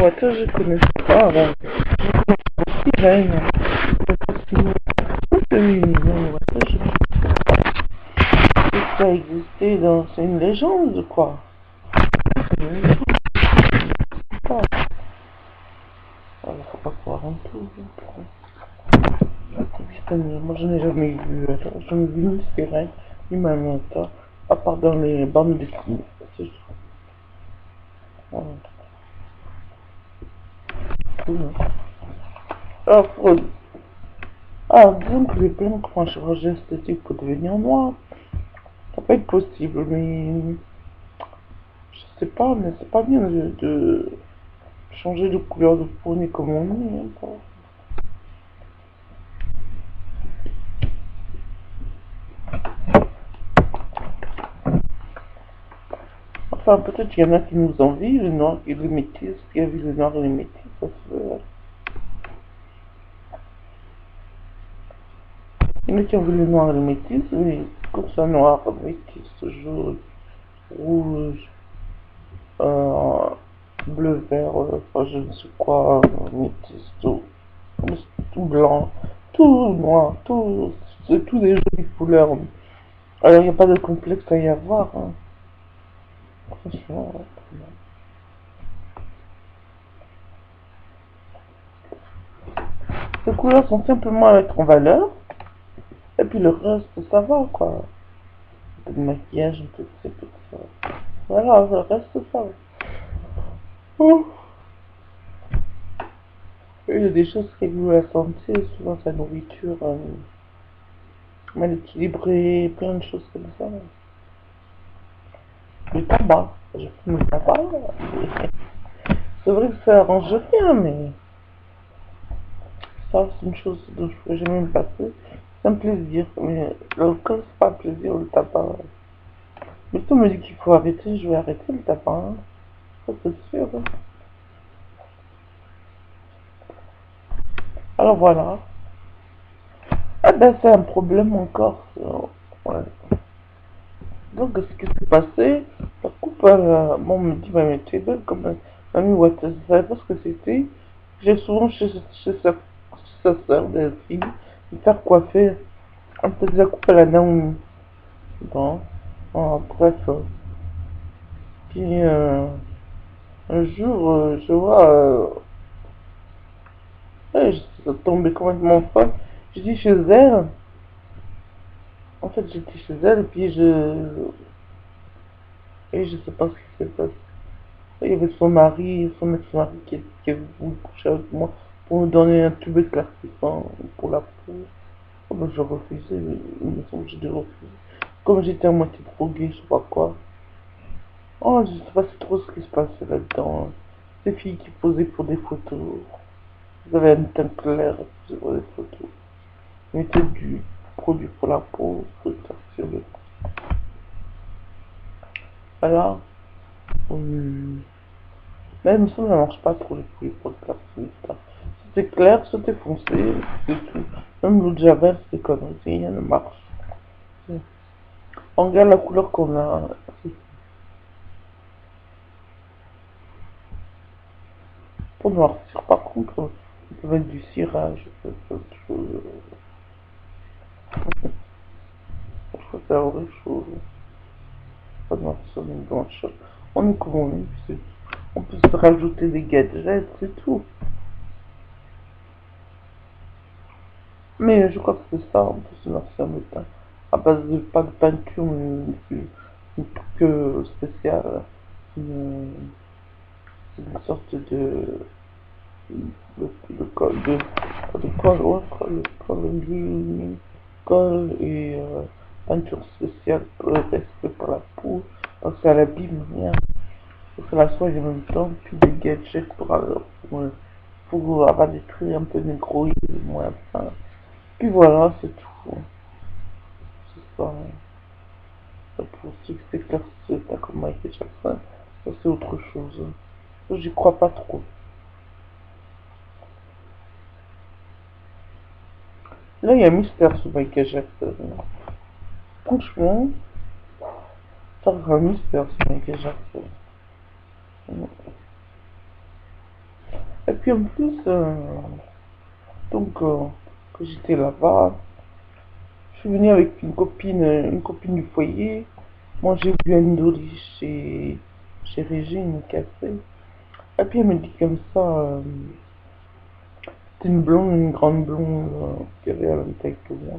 voiture, je connais pas avant. Sirène. C'est une voiture, je sais que ça existait dans... C'est une légende, quoi. C'est une légende, pas. Alors, faut pas croire en tout. Moi, je n'ai jamais vu, jamais vu une sirène, ni même un tas, à part dans les bandes dessinées. C'est tout. Voilà. Tout, non. Alors, disons que les plans pour un chirurgien esthétique pour devenir noir, ça peut être possible, mais je sais pas, mais c'est pas bien de changer de couleur de peau ni comme on est. Hein, quoi. Enfin, peut-être qu'il y en a qui nous envient, les noirs et les métis, qui a vu les noirs et les métis, ça se fait. Il y en a qui ont vu les noirs et les métis, mais comme ça, noir, métis, jaune, rouge, euh, bleu, vert, enfin, je ne sais quoi, métis, tout blanc, tout noir, c'est tout des jolies couleurs. Alors, il n'y a pas de complexe à y avoir, hein. Franchement, ces couleurs sont simplement à mettre en valeur, et puis le reste, ça va, quoi. Un peu de maquillage, un peu de ça, un peu de ça. Voilà, le reste, ça va. Oh. Il y a des choses qui régulent la santé, souvent sa nourriture mal équilibrée, plein de choses comme ça. Le tabac, je fume le tabac. C'est vrai que ça arrange rien, mais ça, c'est une chose dont je ne pourrais jamais me passer. C'est un plaisir, mais l'alcool, c'est pas un plaisir, le tabac. Mais si on me dit qu'il faut arrêter, je vais arrêter le tabac. Hein. Ça, c'est sûr. Hein. Alors voilà. Ah ben, c'est un problème encore. Ouais. Donc, ce qui s'est passé, la coupe, bon, on me dit, bah, mais tu es belle comme un ami Watt. Je ne savais pas ce que c'était. J'ai souvent chez sa soeur, des filles, me faire coiffer. On me faisait la coupe à la Naomi. Bon, bref. Puis, un jour, je vois, je suis tombée complètement folle. Je dis chez elle. En fait, j'étais chez elle, et puis et je sais pas ce qui s'est passé. Il y avait son mari, son ex-mari qui est venu coucher avec moi pour me donner un tube éclaircissant pour la peau. Oh, ben, je refusais, il me semble que j'ai dû refuser. Comme j'étais à moitié droguée, je sais pas quoi. Oh, je sais pas trop ce qui se passait là-dedans. Ces filles qui posaient pour des photos. Vous avez une teinte claire, posaient pour des photos. Ils mettaient du produit pour la peau, pour éclaircir le. Voilà. Mais il me semble que ça marche pas trop les produits pour éclaircir. C'était clair, c'était foncé, c'est tout. Même l'eau de javel, c'est conneries, rien ne marche. On regarde la couleur qu'on a. Pour noircir, par contre, on peut mettre du cirage, autre chose. Je préfère autre chose. Pas noircir, mais blanchir. On est comme on est, puis on peut se rajouter des gadgets, c'est tout. Mais je crois que c'est ça, on peut se noircir le teint. À base de, pas de peinture, mais une truc spécial. Une, une sorte de le col de le col et peinture spéciale pour le respect pour la peau parce que ça l'abîme rien pour que la soie en même temps puis des gadgets pour avoir des traits un peu négroïdes moins fins puis voilà c'est tout c'est ça pour ceux qui s'éclaircissent pas comme Michael Jackson ça c'est autre chose ça j'y crois pas trop. Là, il y a mystère sur Michael Jackson. Franchement, ça rend un mystère sur Michael Jackson. Et puis en plus, donc, quand j'étais là-bas, je suis venue avec une copine du foyer. Moi, j'ai vu un dolly chez Régine, café. Et puis elle me dit comme ça, c'était une blonde, une grande blonde, qui avait la même taille que moi.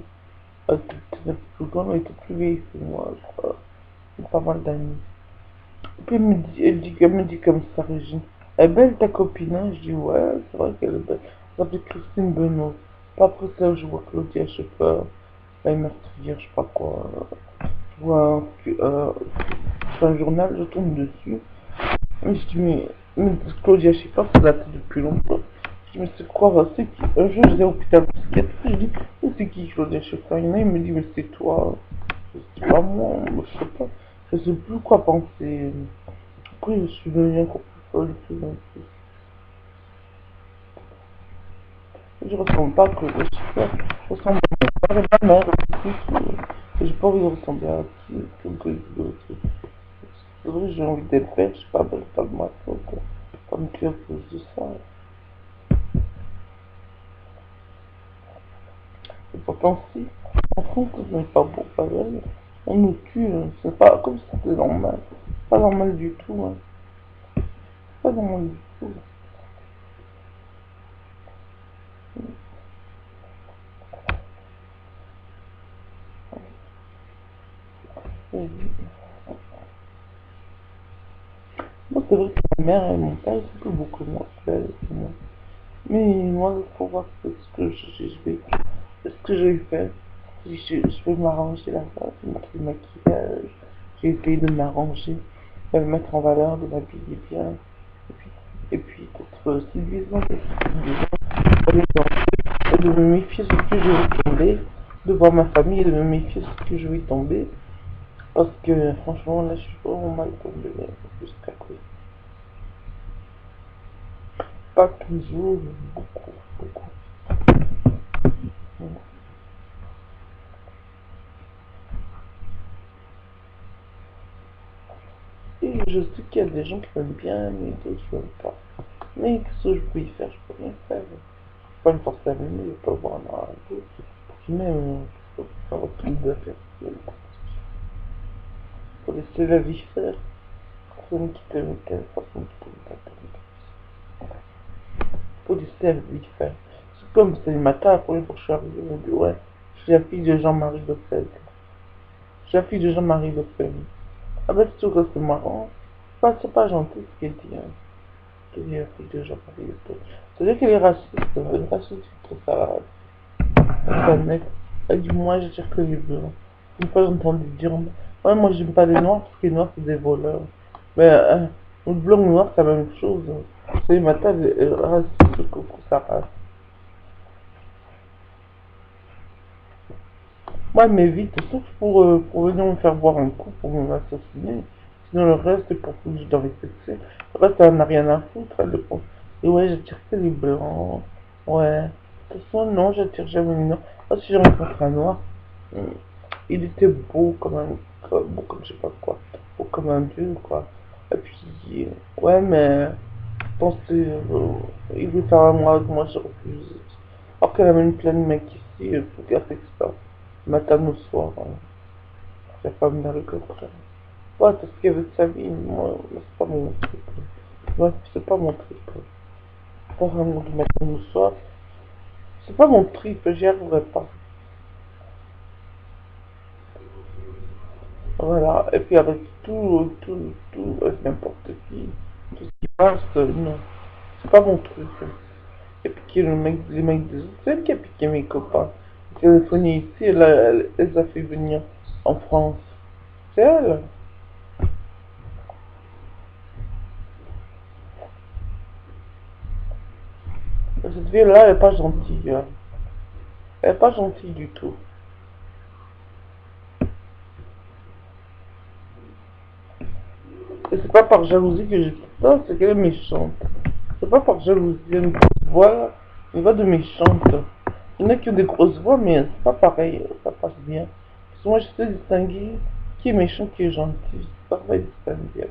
Elle était plus grande, elle était plus vieille que moi, je crois. Pas mal d'années. Et puis elle me dit comme ça, Régine. Elle est belle ta copine, hein? Je dis ouais, c'est vrai qu'elle est belle. Ça s'appelle Christine Benoît. Pas après ça, je vois Claudia Schiffer, la meurtrière, je sais pas quoi. Je vois sur un journal, je tombe dessus. Mais je dis, mais Claudia Schiffer, c'est la tête depuis longtemps. Je dis, mais c'est quoi, c'est qui? Un jour, j'étais à l'hôpital psychiatrique, je dis, mais c'est qui Claudia Schiffer? Il me dit, mais c'est toi. C'est pas moi, je sais pas. Je sais plus quoi penser. Après, je suis devenue encore plus folle de plus en plus. Je ressemble pas à Claudia Schiffer. Je ressemble à mon père et ma mère aussi. J'ai pas envie de ressembler à qui, quelqu'un d'autre. C'est vrai, j'ai envie d'être belle, je suis pas belle, pas de ma faute. Pas me tuer à cause de ça. Et pourtant, si, en France, on n'est pas beau, pas belle. On nous tue, hein. C'est pas comme si c'était normal. Pas normal du tout, hein. Pas normal du tout. Et moi, c'est vrai que ma mère et mon père, c'est plus beaucoup moins belle que moi. Mais moi, il faut voir ce que ce que j'ai fait. Je vais m'arranger là-bas, je vais mettre le maquillage. J'ai essayé de m'arranger, de me mettre en valeur, de m'habiller bien. Et puis d'être civilisant, d'aller danser, et de me méfier de ce que je vais tomber, de voir ma famille et de me méfier de ce que je vais tomber. Parce que franchement, là, je suis vraiment mal tombée, jusqu'à côté. Pas toujours, mais beaucoup, beaucoup. Et je sais qu'il y a des gens qui m'aiment bien, mais d'autres je n'aime pas. Mais qu'est-ce que je peux y faire? Je peux rien faire. Je peux pas me forcer à m'aimer, je peux voir un arrêté. Qui m'aime, je peux faire autre chose de faire. Il faut laisser la vie faire. Personne qui t'aime, personne qui t'aime. Faut laisser la vie faire. C'est comme célibataire, la première fois que je suis arrivé, on dit ouais, je suis la fille de Jean-Marie Le Pen. Je suis la fille de Jean-Marie Le Pen. Ah ben c'est sûr que c'est marrant. C'est pas gentil ce qu'elle dit, hein. Qu'elle est la fille de Jean-Marie Le Pen. C'est-à-dire qu'elle est raciste. Elle est raciste contre sa mec. Elle dit moi je tire que les blancs. Une fois j'ai entendu dire ouais moi j'aime pas les noirs parce que les noirs c'est des voleurs. Mais le blanc ou le noir c'est la même chose. C'est matin elle est raciste contre sa race. Moi, elle m'évite, sauf pour venir me faire boire un coup, pour m'assassiner. Sinon, le reste, c'est pour que je dois respecter. Le reste, elle n'a rien à foutre, elle le pense. Et ouais, j'attire que les blancs. Ouais. De toute façon, non, j'attire jamais les noirs. Ah, si j'ai rencontré un noir, hum, il était beau comme un, beau comme je sais pas quoi. Beau comme un dieu, quoi. Et puis, ouais, mais, je pense que, il veut faire un moi je refuse. Alors qu'elle amène plein de mecs ici, pour faire ça. Matin au soir, la femme dans le contraire. Ouais, c'est ce qu'elle veut de sa vie, moi, c'est pas mon truc. Ouais, c'est pas mon truc. Pas vraiment du matin au soir. C'est pas mon trip, j'y arriverai pas. Voilà, et puis avec avec n'importe qui, tout ce qui passe, non. C'est pas mon truc. Et puis qui est les mecs des autres, c'est elle qui a piqué mes copains. Elle est téléphoné ici, elle les a fait venir en France. C'est elle. Cette fille-là, elle est pas gentille, hein. Elle est pas gentille du tout. Et c'est pas par jalousie que j'ai fait ça, c'est qu'elle est méchante. C'est pas par jalousie, elle a une voix de méchante. Il y en a qui ont des grosses voix, mais c'est pas pareil, ça passe bien. Parce que moi, je sais distinguer qui est méchant, qui est gentil. C'est pas vrai distinguer.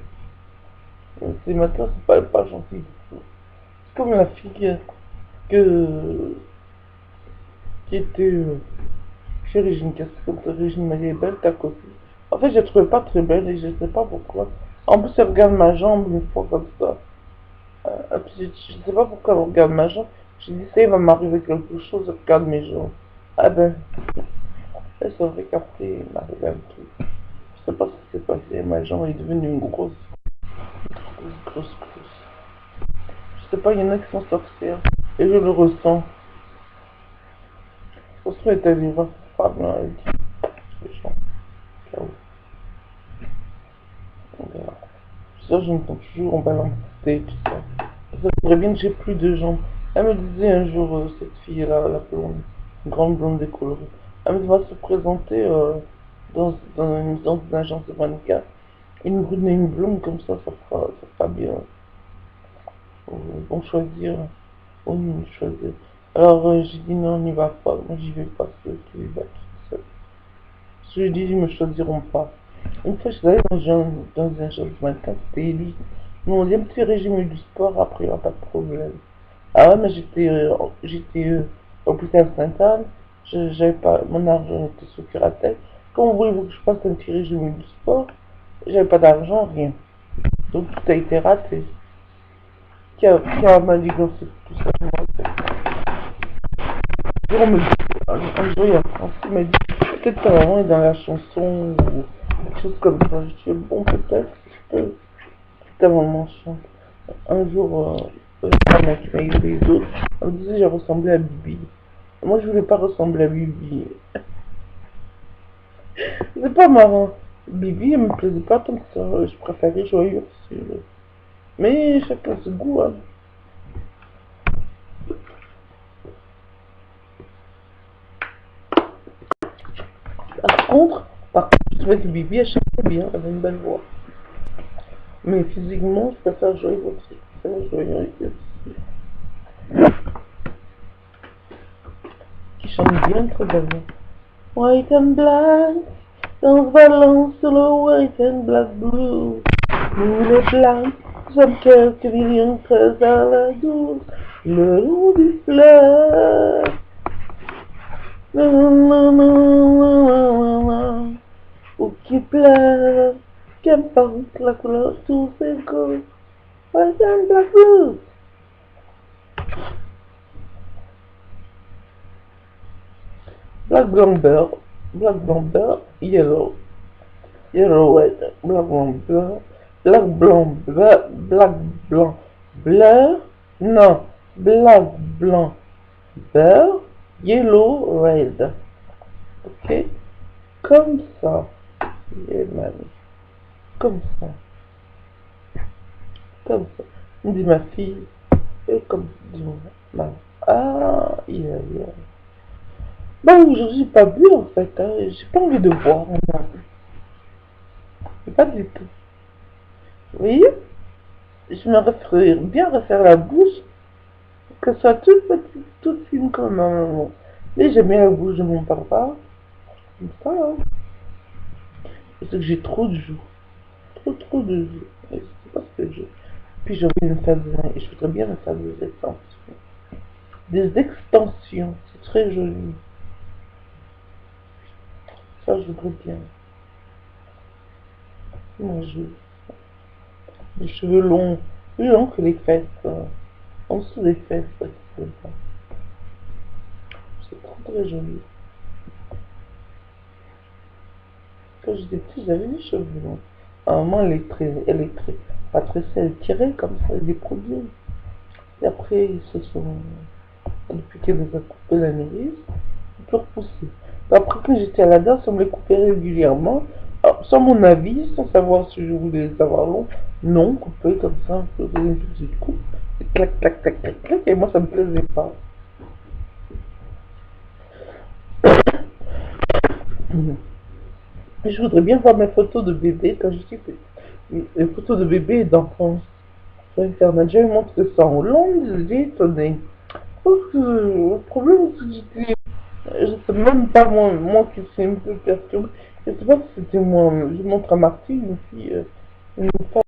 C'est maintenant, c'est pas gentil du tout. comme la fille que, qui était chez Régine Castel, Régine Marie est belle, ta copine. En fait, je la trouvais pas très belle et je sais pas pourquoi. En plus, elle regarde ma jambe une fois comme ça. Et puis, je sais pas pourquoi elle regarde ma jambe. J'ai dit, ça, il va m'arriver quelque chose, elle regarde mes jambes. Ah ben, et c'est vrai qu'après, il m'arrive un truc. Je sais pas ce qui s'est passé, ma jambe est devenue une grosse. Je sais pas, il y en a qui sont sorcières. Et je le ressens. Ça se trouve, elle est allée voir sa femme, là, elle dit, je chante, là où, on verra. Ça, je m'entends toujours en balancer, tout ça. Ça voudrait bien que j'ai plus de jambes. Elle me disait un jour, cette fille-là, la blonde, une grande blonde décolorée, elle me va se présenter dans une agence de mannequin. Une brune et une blonde, comme ça fera bien. Bon choisir. On choisir. Alors, j'ai dit non, on n'y va pas. Moi, j'y vais pas, c'est eux qui y va toute seule. Je lui ai dit, ils me choisiront pas. Une fois, je suis allée dans un genre de mannequin, c'était élite. Ils m'ont dit un petit régime du sport, après, il n'y a pas de problème. Ah ouais, mais j'étais au hôpital Sainte-Anne, j'avais pas, mon argent était sous curatelle. Comment voulez-vous que je fasse un petit régime du sport? J'avais pas d'argent, rien. Donc tout a été raté. Qui a manigancé tout ça, je me rappelle. Et on me dit, un jour, il y a Francis m'a dit, peut-être ta maman est dans la chanson, ou quelque chose comme ça. Je dis, bon, peut-être, ta maman chante. Un jour, un mec qui m'a eu les autres, elle me disait, j'ai ressemblé à Bibi. Moi, je voulais pas ressembler à Bibi. C'est pas marrant. Bibi, elle me plaisait pas tant que ça. Je préférais Joyeux. Mais chacun ce goût, hein. Par contre, je trouvais que Bibi, elle chantait bien, elle avait une belle voix. Mais physiquement, je préfère Joyeux aussi. Je préfère Joyeux aussi. Qui chante bien, très bien. White and black, dans ballon sur le white and black blue. Nous les blancs, sommes quelques millions très à la douce. Le long du fleuve. Ou qui pleure, qu'importe la couleur, tous égaux. White and black blue. Black blanc beurre, yellow, white, black blanc beurre, black blanc bleu, non, black blanc beurre, yellow, red. Ok? Comme ça. Yeah, man. Comme ça. Comme ça. On dit ma fille. Et comme dit ma. Ah, yeah. Bah aujourd'hui j'ai pas bu en fait, hein. J'ai pas envie de boire maintenant. Pas du tout. Vous voyez? Je me referais bien refaire la bouche, que ce soit toute petite, toute fine comme un moment. Mais j'aime bien la bouche de mon papa. Comme ça, hein. Parce que j'ai trop de joues. Trop de joues. Et c'est pas ce que j'ai. Puis j'ai envie de me faire et je voudrais bien me faire des extensions. Des extensions, c'est très joli. Ça, je voudrais bien. Moi, les cheveux longs, plus longs que les fesses. En dessous des fesses, ça, c'est très joli. Quand j'étais petite, j'avais les cheveux longs. À un moment, pas tressée, elle tirait comme ça, elle les produit. Et après, depuis qu'elle les a coupé la nourrice, ils peut repousser. Après que j'étais à la danse, on me les coupait régulièrement. Alors, sans mon avis, sans savoir si je voulais les avoir longs, non, coupé comme ça, un peu une petite coupe. Et clac, clac, clac, clac, clac, et moi ça me plaisait pas. Je voudrais bien voir mes photos de bébé quand j'étais petite. Les photos de bébé et d'enfance. Sur internet, j'avais montré ça en Hollande, j'ai étonné. Le problème, c'est que je sais même pas moi qui suis un peu perturbée. Je sais pas si c'était moi. Je montre à Martine, une fille, une femme.